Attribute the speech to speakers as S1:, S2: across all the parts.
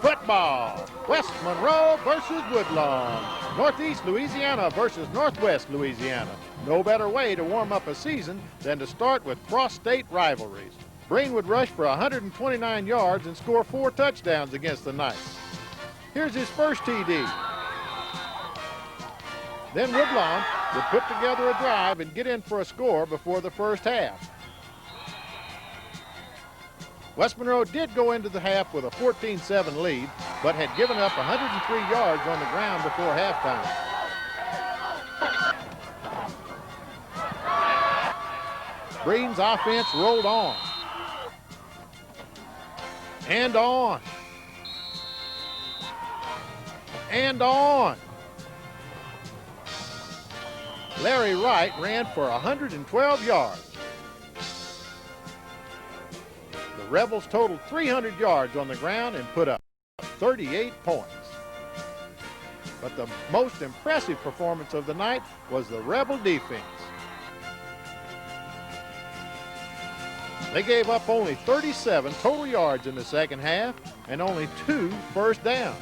S1: Football. West Monroe versus Woodlawn. Northeast Louisiana versus Northwest Louisiana. No better way to warm up a season than to start with cross-state rivalries. Breen would rush for 129 yards and score 4 touchdowns against the Knights. Here's his first TD. Then Woodlawn would put together a drive and get in for a score before the first half. West Monroe did go into the half with a 14-7 lead, but had given up 103 yards on the ground before halftime. Breen's offense rolled on. And on. And on. Larry Wright ran for 112 yards. The Rebels totaled 300 yards on the ground and put up 38 points. But the most impressive performance of the night was the Rebel defense. They gave up only 37 total yards in the second half and only 2 first downs.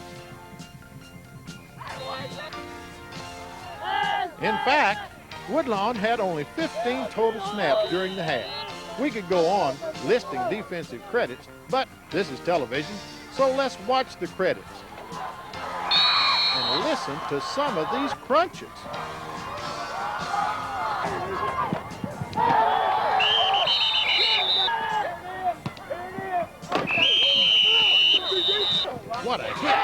S1: In fact, Woodlawn had only 15 total snaps during the half. We could go on listing defensive credits, but this is television, so let's watch the credits and listen to some of these crunches. What a hit!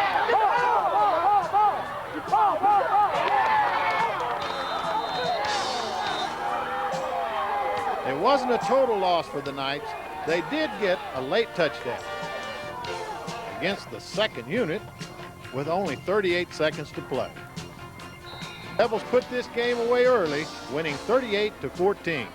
S1: It wasn't a total loss for the Knights. They did get a late touchdown against the second unit with only 38 seconds to play. Rebels put this game away early, winning 38-14.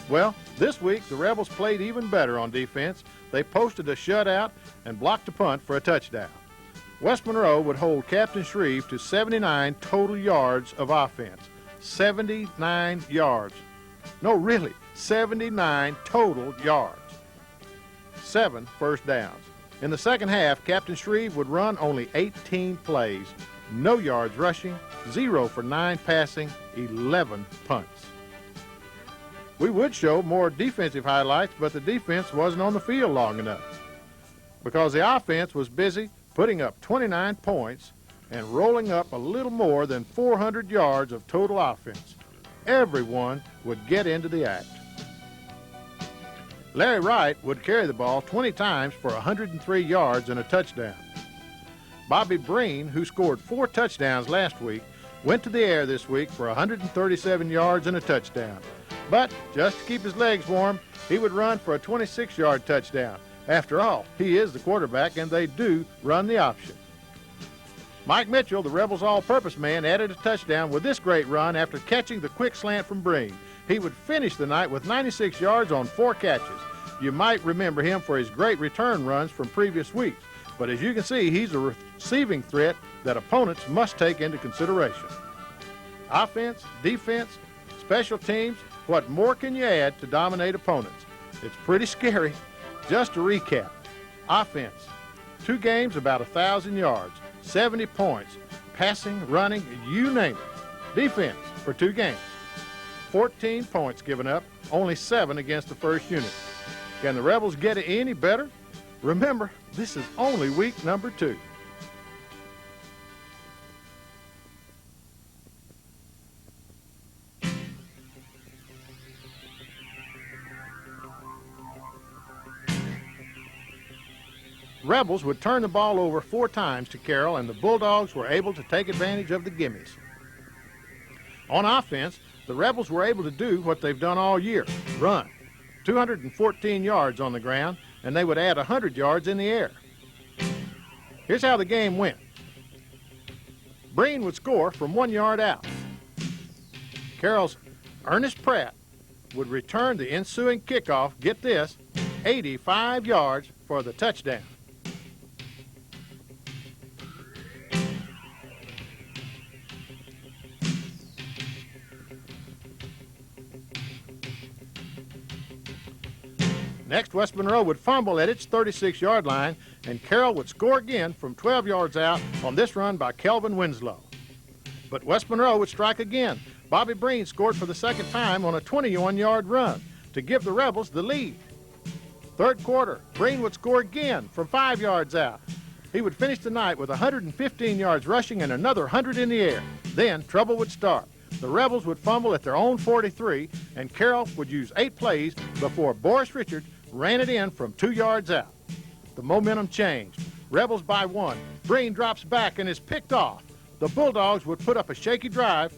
S1: Well, this week the Rebels played even better on defense. They posted a shutout and blocked a punt for a touchdown. West Monroe would hold Captain Shreve to 79 total yards of offense. 79 yards. No, really, 79 total yards. 7 first downs. In the second half, Captain Shreve would run only 18 plays, no yards rushing, 0 for 9 passing, 11 punts. We would show more defensive highlights, but the defense wasn't on the field long enough because the offense was busy putting up 29 points and rolling up a little more than 400 yards of total offense. Everyone would get into the act. Larry Wright would carry the ball 20 times for 103 yards and a touchdown. Bobby Breen, who scored 4 touchdowns last week, went to the air this week for 137 yards and a touchdown. But just to keep his legs warm, he would run for a 26-yard touchdown. After all, he is the quarterback, and they do run the option. Mike Mitchell, the Rebels' all-purpose man, added a touchdown with this great run after catching the quick slant from Breen. He would finish the night with 96 yards on 4 catches. You might remember him for his great return runs from previous weeks, but as you can see, he's a receiving threat that opponents must take into consideration. Offense, defense, special teams, what more can you add to dominate opponents? It's pretty scary. Just to recap, offense, 2 games about 1,000 yards, 70 points, passing, running, you name it. Defense for 2 games, 14 points given up, only 7 against the first unit. Can the Rebels get it any better? Remember, this is only week number 2. Rebels would turn the ball over 4 times to Carroll, and the Bulldogs were able to take advantage of the gimmies. On offense, the Rebels were able to do what they've done all year, run. 214 yards on the ground, and they would add 100 yards in the air. Here's how the game went. Breen would score from 1 yard out. Carroll's Ernest Pratt would return the ensuing kickoff, get this, 85 yards for the touchdown. Next, West Monroe would fumble at its 36-yard line, and Carroll would score again from 12 yards out on this run by Kelvin Winslow. But West Monroe would strike again. Bobby Breen scored for the second time on a 21-yard run to give the Rebels the lead. Third quarter, Breen would score again from 5 yards out. He would finish the night with 115 yards rushing and another 100 in the air. Then trouble would start. The Rebels would fumble at their own 43, and Carroll would use 8 plays before Boris Richard ran it in from 2 yards out. The momentum changed. Rebels by 1. Breen drops back and is picked off. The Bulldogs would put up a shaky drive,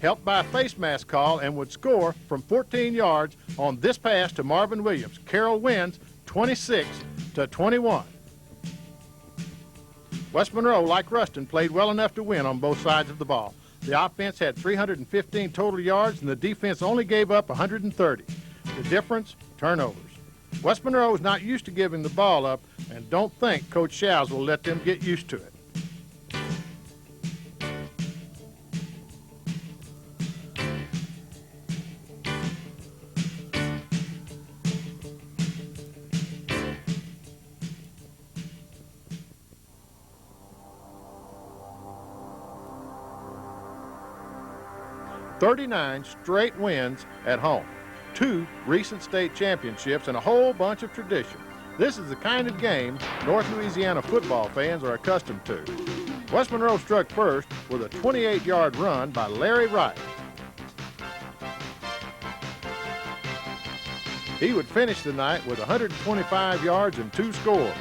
S1: helped by a face mask call, and would score from 14 yards on this pass to Marvin Williams. Carroll wins 26-21. West Monroe, like Ruston, played well enough to win on both sides of the ball. The offense had 315 total yards, and the defense only gave up 130. The difference, turnovers. West Monroe is not used to giving the ball up, and don't think Coach Shows will let them get used to it. "39 straight wins at home, 2 recent state championships, and a whole bunch of tradition. This is the kind of game North Louisiana football fans are accustomed to." West Monroe struck first with a 28-yard run by Larry Wright. He would finish the night with 125 yards and 2 scores.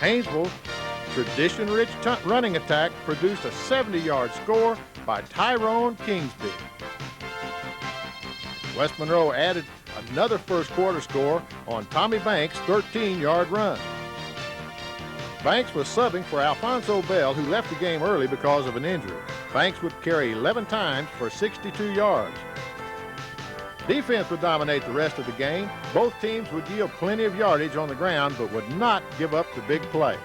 S1: Haynesville's tradition-rich running attack produced a 70-yard score by Tyrone Kingsby. West Monroe added another first quarter score on Tommy Banks' 13-yard run. Banks was subbing for Alfonso Bell, who left the game early because of an injury. Banks would carry 11 times for 62 yards. Defense would dominate the rest of the game. Both teams would yield plenty of yardage on the ground, but would not give up the big play.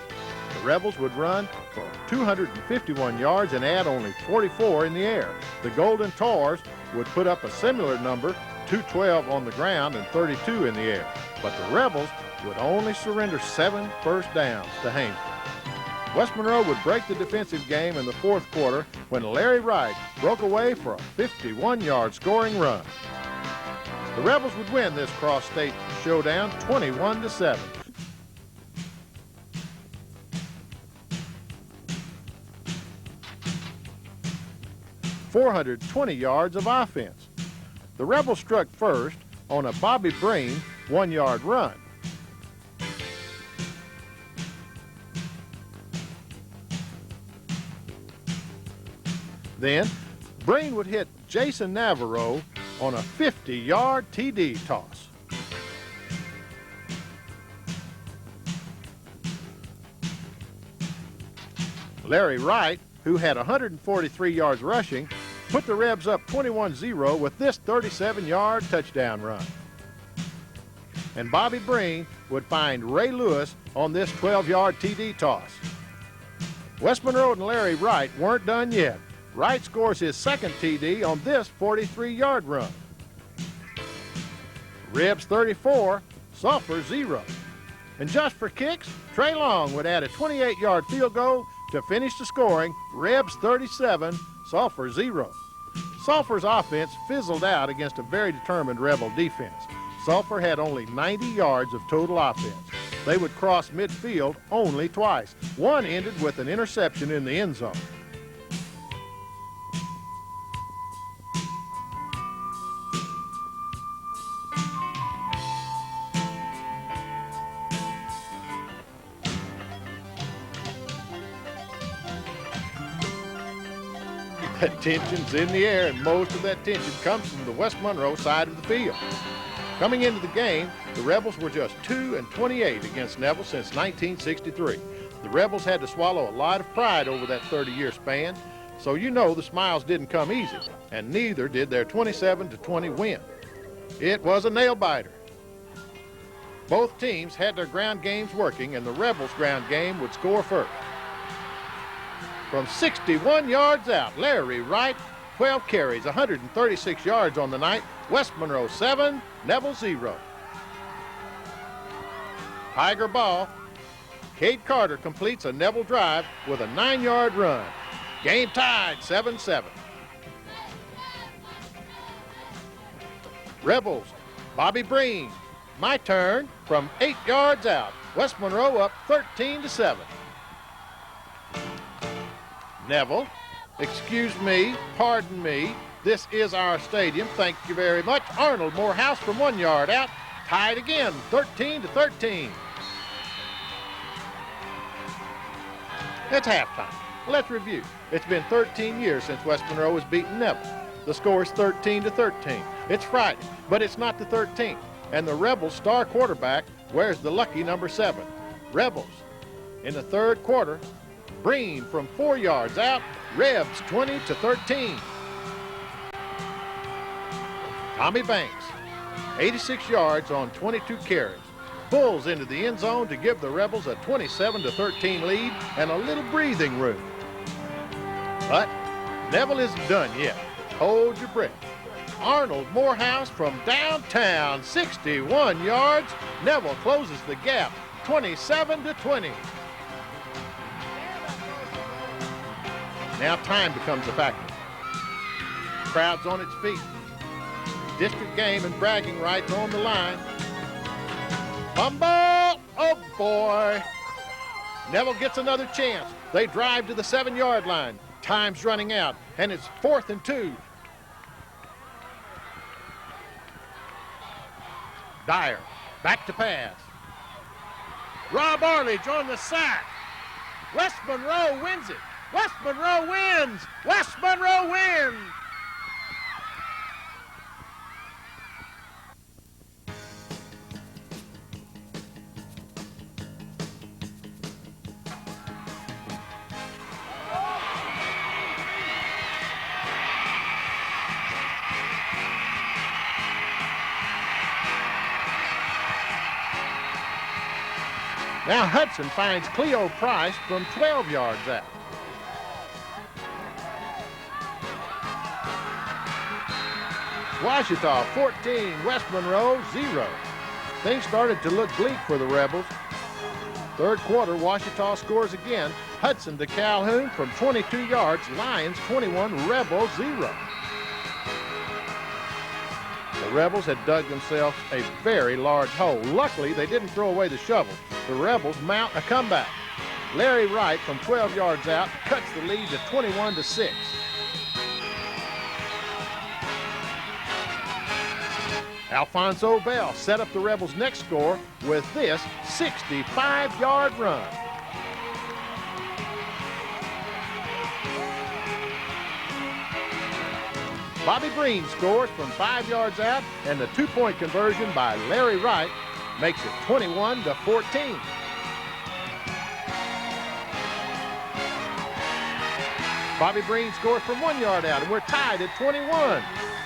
S1: The Rebels would run for 251 yards and add only 44 in the air. The Golden Tars would put up a similar number, 212 on the ground and 32 in the air. But the Rebels would only surrender 7 first downs to Haynesville. West Monroe would break the defensive game in the fourth quarter when Larry Wright broke away for a 51-yard scoring run. The Rebels would win this cross-state showdown 21-7. 420 yards of offense. The Rebels struck first on a Bobby Breen 1-yard run. Then, Breen would hit Jason Navarro on a 50-yard TD toss. Larry Wright, who had 143 yards rushing, put the Rebs up 21-0 with this 37-yard touchdown run. And Bobby Breen would find Ray Lewis on this 12-yard TD toss. West Monroe and Larry Wright weren't done yet. Wright scores his second TD on this 43-yard run. Rebs 34, Sulphur 0. And just for kicks, Trey Long would add a 28-yard field goal to finish the scoring, Rebs 37, Sulphur 0. Sulphur's offense fizzled out against a very determined Rebel defense. Sulphur had only 90 yards of total offense. They would cross midfield only twice. One ended with an interception in the end zone. That tension's in the air, and most of that tension comes from the West Monroe side of the field. Coming into the game, the Rebels were just 2-28 against Neville since 1963. The Rebels had to swallow a lot of pride over that 30-year span, so you know the smiles didn't come easy, and neither did their 27-20 win. It was a nail-biter. Both teams had their ground games working, and the Rebels' ground game would score first. From 61 yards out, Larry Wright, 12 carries, 136 yards on the night. West Monroe 7, Neville 0. Tiger ball. Cade Carter completes a Neville drive with a 9-yard run. Game tied, 7-7. Rebels, Bobby Breen. My turn from 8 yards out. West Monroe up 13-7. Neville, excuse me, pardon me. This is our stadium. Thank you very much. Arnold Morehouse from 1 yard out. Tied again, 13-13. It's halftime. Let's review. It's been 13 years since West Monroe has beaten Neville. The score is 13-13. It's Friday, but it's not the 13th. And the Rebels' star quarterback wears the lucky number 7. Rebels, in the third quarter, Breen from 4 yards out, Rebs 20-13. Tommy Banks, 86 yards on 22 carries. Bulls into the end zone to give the Rebels a 27-13 lead and a little breathing room. But Neville isn't done yet. Hold your breath. Arnold Morehouse from downtown, 61 yards. Neville closes the gap, 27-20. Now time becomes a factor. Crowd's on its feet. District game and bragging rights on the line. Fumble! Oh boy! Neville gets another chance. They drive to the 7-yard line. Time's running out, and it's 4th and 2. Dyer, back to pass. Rob Arledge on the sack. West Monroe wins it. West Monroe wins. West Monroe wins. Now Hudson finds Cleo Price from 12 yards out. Ouachita 14, West Monroe 0. Things started to look bleak for the Rebels. Third quarter, Ouachita scores again. Hudson to Calhoun from 22 yards, Lions 21, Rebels 0. The Rebels had dug themselves a very large hole. Luckily, they didn't throw away the shovel. The Rebels mount a comeback. Larry Wright from 12 yards out cuts the lead to 21-6. Alfonso Bell set up the Rebels' next score with this 65-yard run. Bobby Breen scores from 5 yards out, and the 2-point conversion by Larry Wright makes it 21-14. Bobby Breen scores from 1 yard out, and we're tied at 21.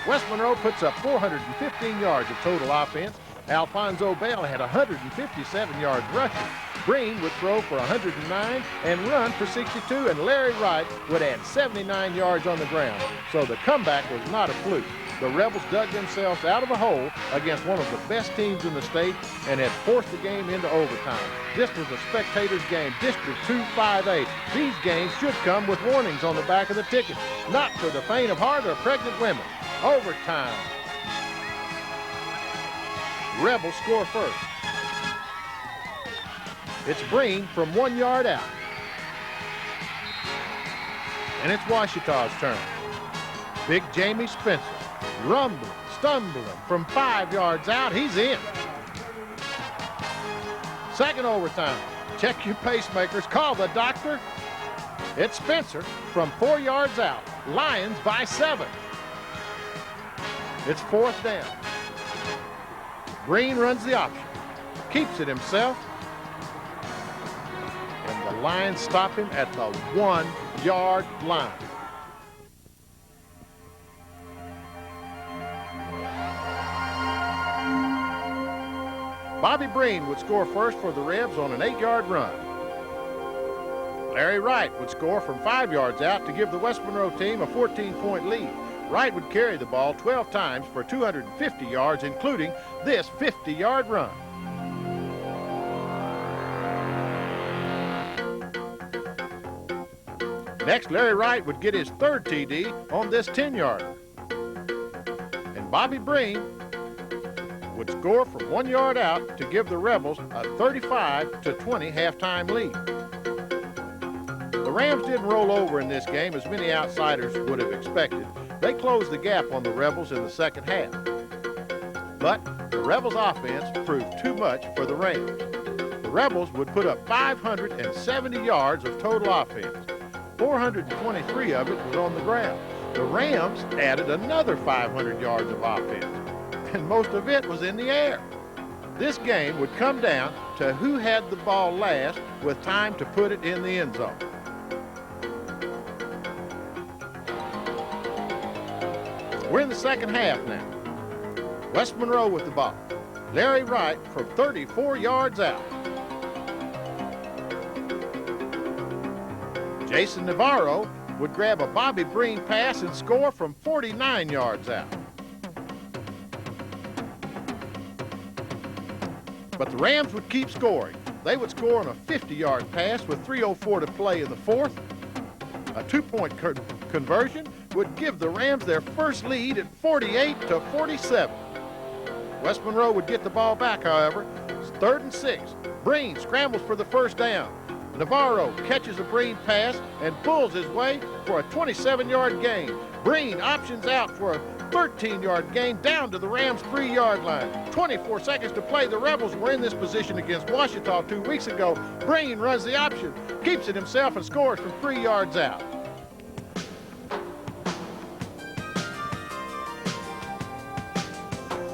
S1: West Monroe puts up 415 yards of total offense. Alfonso Bell had 157 yards rushing. Breen would throw for 109 and run for 62, and Larry Wright would add 79 yards on the ground. So the comeback was not a fluke. The Rebels dug themselves out of a hole against one of the best teams in the state and had forced the game into overtime. This was a spectator's game, District 258. These games should come with warnings on the back of the ticket. Not for the faint of heart or pregnant women. Overtime. Rebels score first. It's Breen from 1 yard out. And it's Ouachita's turn. Big Jamie Spencer, rumbling, stumbling from 5 yards out. He's in. Second overtime. Check your pacemakers. Call the doctor. It's Spencer from 4 yards out. Lions by 7. It's 4th down. Breen runs the option. Keeps it himself. And the Lions stop him at the 1 yard line. Bobby Breen would score first for the Rebs on an 8-yard run. Larry Wright would score from 5 yards out to give the West Monroe team a 14-point lead. Wright would carry the ball 12 times for 250 yards, including this 50-yard run. Next, Larry Wright would get his third TD on this 10-yarder. And Bobby Breen would score from 1 yard out to give the Rebels a 35-20 halftime lead. The Rams didn't roll over in this game as many outsiders would have expected. They closed the gap on the Rebels in the second half. But the Rebels' offense proved too much for the Rams. The Rebels would put up 570 yards of total offense. 423 of it was on the ground. The Rams added another 500 yards of offense, and most of it was in the air. This game would come down to who had the ball last with time to put it in the end zone. We're in the second half now. West Monroe with the ball. Larry Wright from 34 yards out. Jason Navarro would grab a Bobby Breen pass and score from 49 yards out. But the Rams would keep scoring. They would score on a 50-yard pass with 3:04 to play in the fourth. A two-point conversion would give the Rams their first lead at 48-47. West Monroe would get the ball back, however. It's 3rd and 6. Breen scrambles for the first down. Navarro catches a Breen pass and pulls his way for a 27-yard gain. Breen options out for a 13-yard gain down to the Rams' 3-yard line. 24 seconds to play. The Rebels were in this position against Washita 2 weeks ago. Breen runs the option, keeps it himself, and scores from 3 yards out.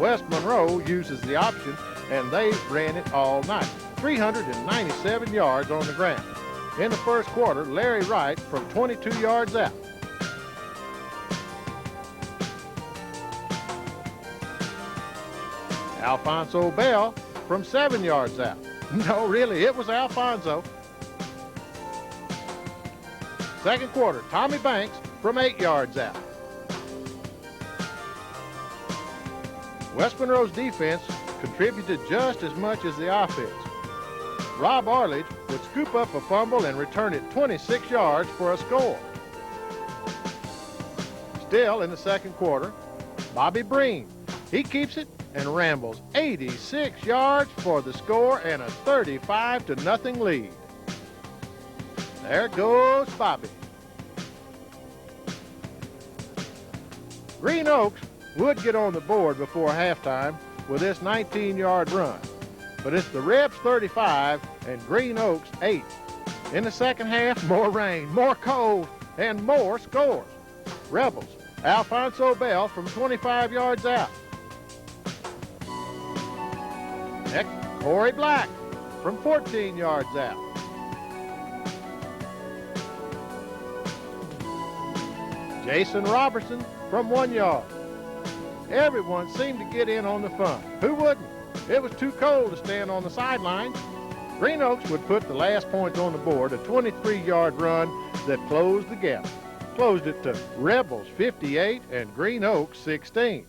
S1: West Monroe uses the option, and they ran it all night. 397 yards on the ground. In the first quarter, Larry Wright from 22 yards out. Alfonso Bell from 7 yards out. No, really, it was Alfonso. Second quarter, Tommy Banks from 8 yards out. West Monroe's defense contributed just as much as the offense. Rob Arledge would scoop up a fumble and return it 26 yards for a score. Still in the second quarter, Bobby Breen, he keeps it and rambles 86 yards for the score and a 35-0 lead. There goes Bobby. Green Oaks would get on the board before halftime with this 19-yard run. But it's the Rebs 35 and Green Oaks 8. In the second half, more rain, more cold, and more scores. Rebels, Alfonso Bell from 25 yards out. Next, Corey Black from 14 yards out. Jason Robertson from 1 yard. Everyone seemed to get in on the fun. Who wouldn't? It was too cold to stand on the sidelines. Green Oaks would put the last points on the board, a 23-yard run that closed the gap. Closed it to Rebels 58 and Green Oaks 16.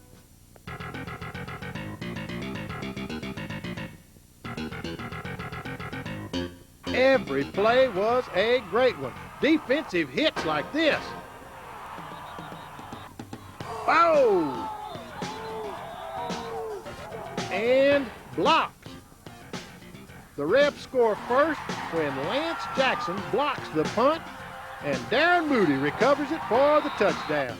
S1: Every play was a great one. Defensive hits like this. Bow! And blocks. The Rebs score first when Lance Jackson blocks the punt and Darren Moody recovers it for the touchdown.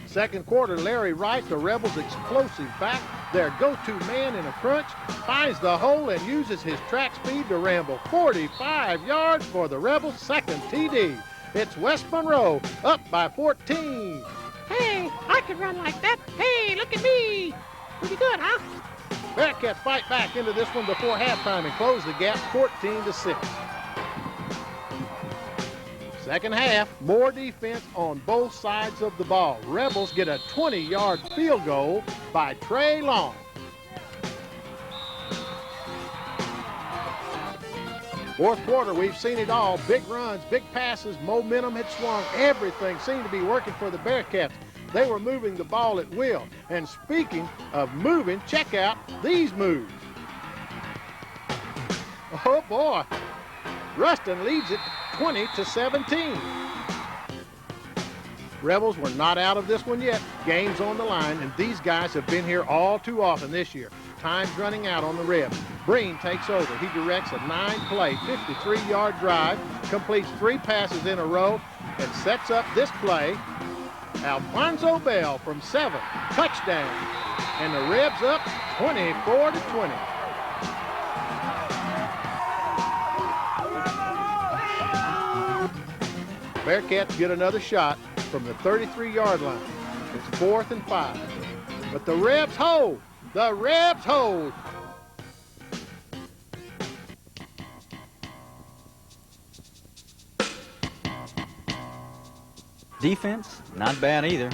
S1: Second quarter, Larry Wright, the Rebels' explosive back, their go-to man in a crunch, finds the hole and uses his track speed to ramble 45 yards for the Rebels' second TD. It's West Monroe up by 14.
S2: Hey, I can run like that. Hey, look at me. Pretty good, huh?
S1: Bearcats fight back into this one before halftime and close the gap 14-6. Second half, more defense on both sides of the ball. Rebels get a 20-yard field goal by Trey Long. Fourth quarter, we've seen it all. Big runs, big passes, momentum had swung. Everything seemed to be working for the Bearcats. They were moving the ball at will. And speaking of moving, check out these moves. Oh boy, Ruston leads it 20-17. Rebels were not out of this one yet. Game's on the line, and these guys have been here all too often this year. Time's running out on the Rebs. Breen takes over. He directs a 9-play, 53-yard drive, completes 3 passes in a row, and sets up this play. Alfonso Bell from 7, touchdown. And the Rebs up 24-20. Bearcats get another shot from the 33-yard line. It's 4th and 5. But the Rebs hold. The Rebs hold.
S3: Defense, not bad either.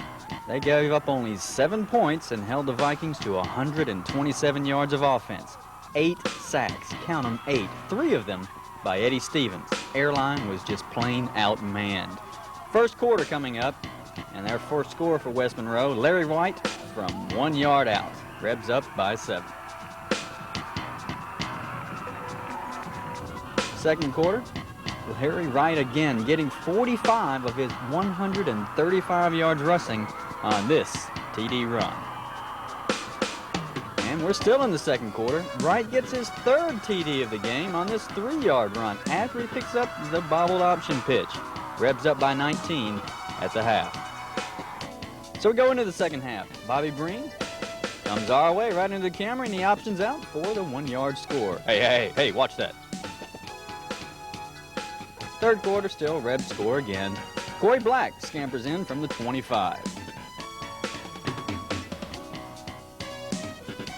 S3: They gave up only 7 points and held the Vikings to 127 yards of offense. 8 sacks, count them 8, 3 of them by Eddie Stevens. Airline was just plain outmanned. First quarter coming up, and their first score for West Monroe, Larry White from 1 yard out. Rebs up by 7. Second quarter, Larry Wright again getting 45 of his 135 yards rushing on this TD run. And we're still in the second quarter. Wright gets his 3rd TD of the game on this 3-yard run after he picks up the bobbled option pitch. Rebs up by 19 at the half. So we go into the second half. Bobby Breen comes our way right into the camera, and the option's out for the 1-yard score. Hey, watch that. Third quarter, still Rebs score again. Corey Black scampers in from the 25.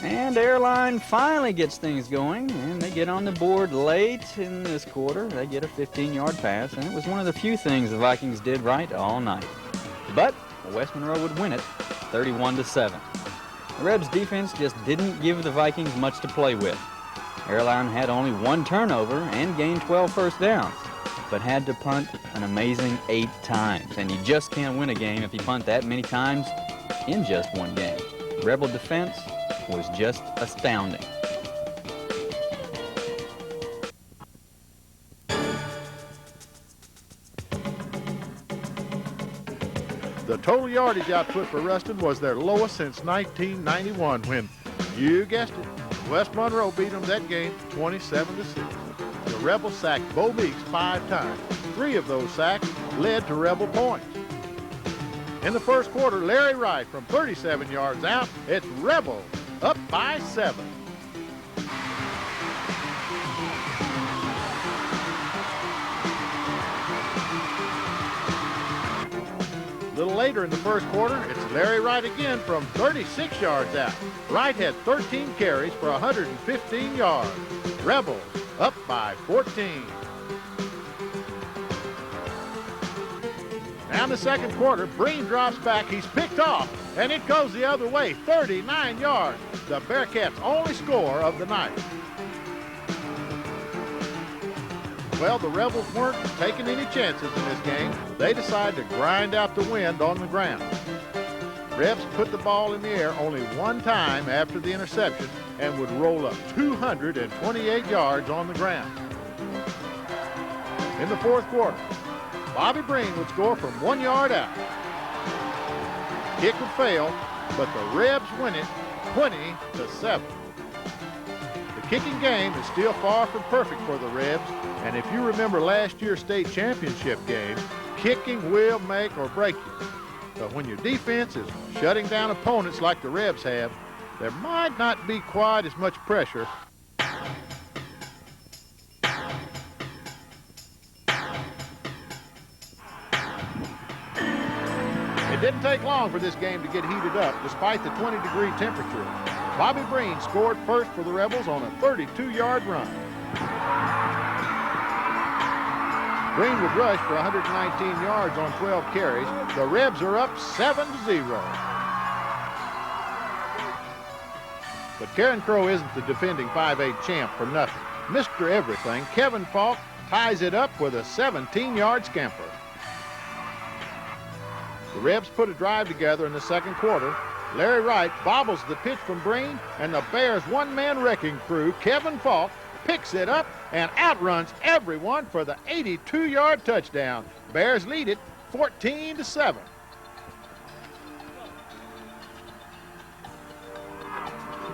S3: And Airline finally gets things going, and they get on the board late in this quarter. They get a 15-yard pass, and it was one of the few things the Vikings did right all night. But West Monroe would win it 31-7. The Rebs defense just didn't give the Vikings much to play with. Airline had only 1 turnover and gained 12 first downs, but had to punt an amazing 8 times. And you just can't win a game if you punt that many times in just one game. Rebel defense was just astounding.
S1: The total yardage output for Ruston was their lowest since 1991 when, you guessed it, West Monroe beat them that game 27-6. The Rebels sacked Bo Meeks 5 times. 3 of those sacks led to Rebel points. In the first quarter, Larry Wright from 37 yards out, it's Rebels up by 7. A little later in the first quarter, it's Larry Wright again from 36 yards out. Wright had 13 carries for 115 yards. Rebels up by 14. Now in the second quarter, Breen drops back. He's picked off, and it goes the other way, 39 yards. The Bearcats' only score of the night. Well, the Rebels weren't taking any chances in this game. They decided to grind out the wind on the ground. Rebs put the ball in the air only 1 time after the interception and would roll up 228 yards on the ground. In the fourth quarter, Bobby Breen would score from 1 yard out. Kick would fail, but the Rebs win it 20-7. The kicking game is still far from perfect for the Rebs, and if you remember last year's state championship game, kicking will make or break you. But when your defense is shutting down opponents like the Rebs have, there might not be quite as much pressure. It didn't take long for this game to get heated up, despite the 20-degree temperature. Bobby Breen scored first for the Rebels on a 32-yard run. Breen would rush for 119 yards on 12 carries. The Rebs are up 7-0. But Karen Crow isn't the defending 5A champ for nothing. Mr. Everything, Kevin Falk, ties it up with a 17-yard scamper. The Rebs put a drive together in the second quarter. Larry Wright bobbles the pitch from Breen, and the Bears' one-man wrecking crew, Kevin Falk, picks it up and outruns everyone for the 82-yard touchdown. Bears lead it 14-7.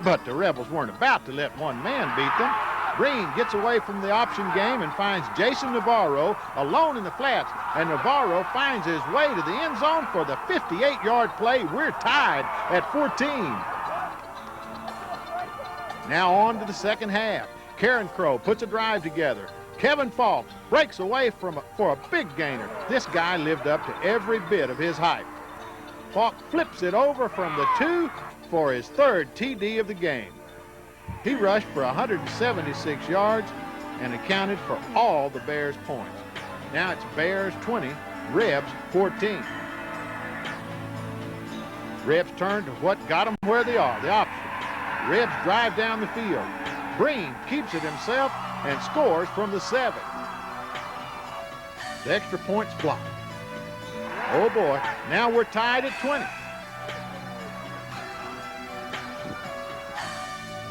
S1: But the Rebels weren't about to let one man beat them. Breen gets away from the option game and finds Jason Navarro alone in the flats, and Navarro finds his way to the end zone for the 58-yard play. We're tied at 14. Now on to the second half. Karen Crow puts a drive together. Kevin Falk breaks away for a big gainer. This guy lived up to every bit of his hype. Falk flips it over from the 2 for his third TD of the game. He rushed for 176 yards and accounted for all the Bears' points. Now it's Bears 20, Rebs 14. Rebs turn to what got them where they are, the option. Rebs drive down the field. Breen keeps it himself and scores from the 7. The extra point's blocked. Oh boy, now we're tied at 20.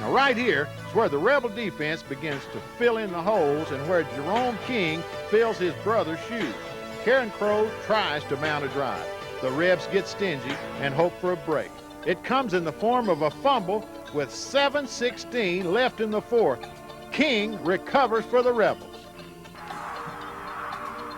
S1: Now right here is where the Rebel defense begins to fill in the holes and where Jerome King fills his brother's shoes. Karen Crow tries to mount a drive. The Rebs get stingy and hope for a break. It comes in the form of a fumble with 7:16 left in the fourth. King recovers for the Rebels.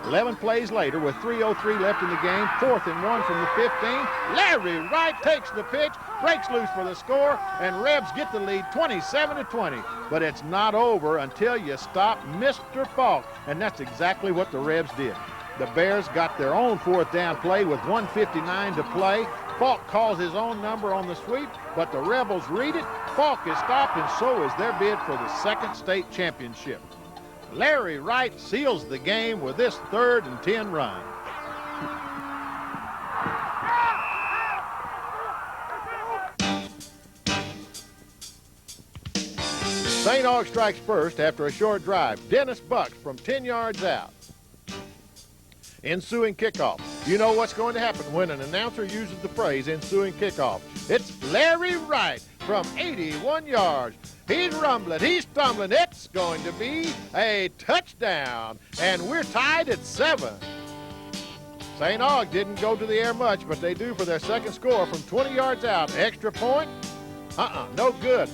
S1: 11 plays later with 3:03 left in the game, 4th and 1 from the 15. Larry Wright takes the pitch, breaks loose for the score, and Rebs get the lead 27-20. But it's not over until you stop Mr. Falk, and that's exactly what the Rebs did. The Bears got their own 4th down play with 1:59 to play. Falk calls his own number on the sweep, but the Rebels read it. Falk is stopped, and so is their bid for the second state championship. Larry Wright seals the game with this 3rd and 10 run. St. Aug strikes first after a short drive. Dennis Bucks from 10 yards out. Ensuing kickoff. You know what's going to happen when an announcer uses the phrase ensuing kickoff. It's Larry Wright from 81 yards. He's rumbling, he's stumbling. It's going to be a touchdown, and we're tied at 7. St. Aug didn't go to the air much, but they do for their second score from 20 yards out. Extra point? No good.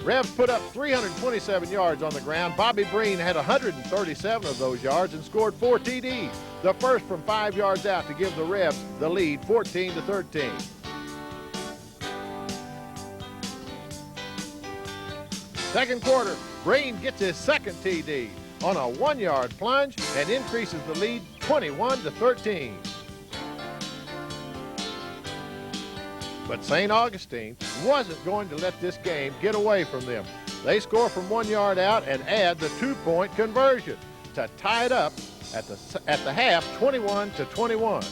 S1: Rebs put up 327 yards on the ground. Bobby Breen had 137 of those yards and scored 4 TDs. The first from 5 yards out to give the Rebs the lead, 14-13. Second quarter, Breen gets his second TD on a 1-yard plunge and increases the lead 21-13. But St. Augustine wasn't going to let this game get away from them. They score from 1 yard out and add the 2-point conversion to tie it up at the half, 21-21.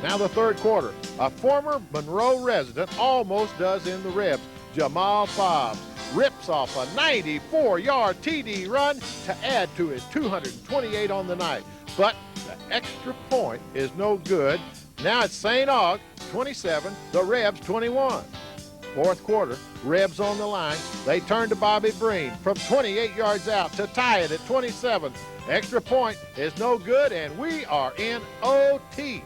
S1: Now the third quarter. A former Monroe resident almost does in the Rebs. Jamal Fobbs rips off a 94-yard TD run to add to his 228 on the night. But the extra point is no good. Now it's St. Aug 27, the Rebs 21. Fourth quarter, Rebs on the line. They turn to Bobby Breen from 28 yards out to tie it at 27. Extra point is no good, and we are in OT.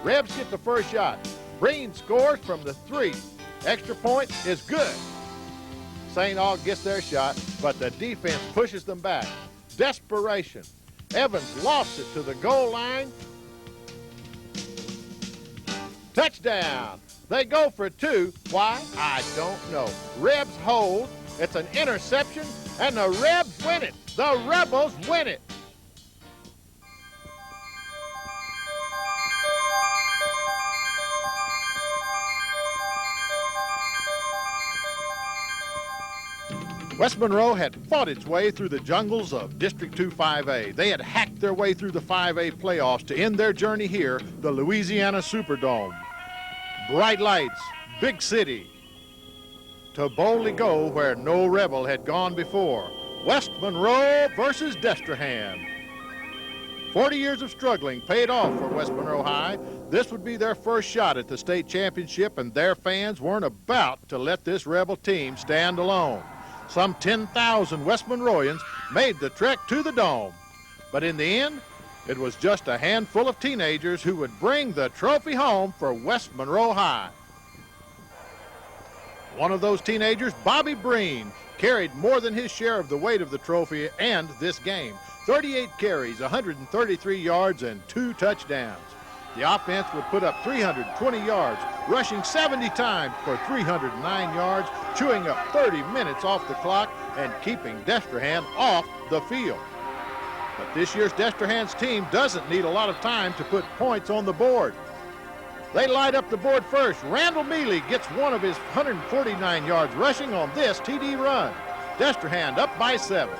S1: Rebs get the first shot. Breen scores from the 3. Extra point is good. St. Aug gets their shot, but the defense pushes them back. Desperation. Evans lofts it to the goal line. Touchdown. They go for 2. Why? I don't know. Rebs hold. It's an interception, and the Rebs win it. The Rebels win it. West Monroe had fought its way through the jungles of District 2 5A. They had hacked their way through the 5A playoffs to end their journey here, the Louisiana Superdome. Bright lights, big city, to boldly go where no Rebel had gone before. West Monroe versus Destrehan. 40 years of struggling paid off for West Monroe High. This would be their first shot at the state championship, and their fans weren't about to let this Rebel team stand alone. Some 10,000 West Monroeans made the trek to the Dome. But in the end, It was just a handful of teenagers who would bring the trophy home for West Monroe High. One of those teenagers, Bobby Breen, carried more than his share of the weight of the trophy and this game. 38 carries, 133 yards, and 2 touchdowns. The offense would put up 320 yards, rushing 70 times for 309 yards, chewing up 30 minutes off the clock, and keeping Destrehan off the field. But this year's Destrehan's team doesn't need a lot of time to put points on the board. They light up the board first. Randall Mealy gets one of his 149 yards rushing on this TD run. Destrehan up by 7.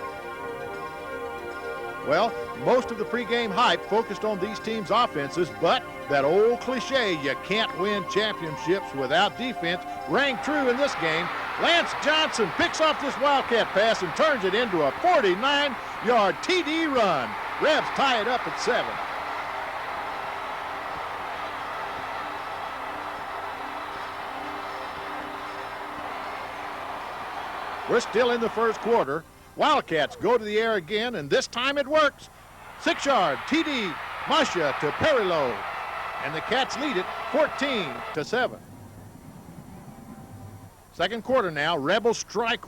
S1: Well, most of the pregame hype focused on these teams' offenses, but that old cliche, you can't win championships without defense, rang true in this game. Lance Johnson picks off this Wildcat pass and turns it into a 49-yard TD run. Rebs tie it up at 7. We're still in the first quarter. Wildcats go to the air again, and this time it works. 6-yard TD, Masha to Perillo, and the Cats lead it 14-7. Second quarter now, Rebels strike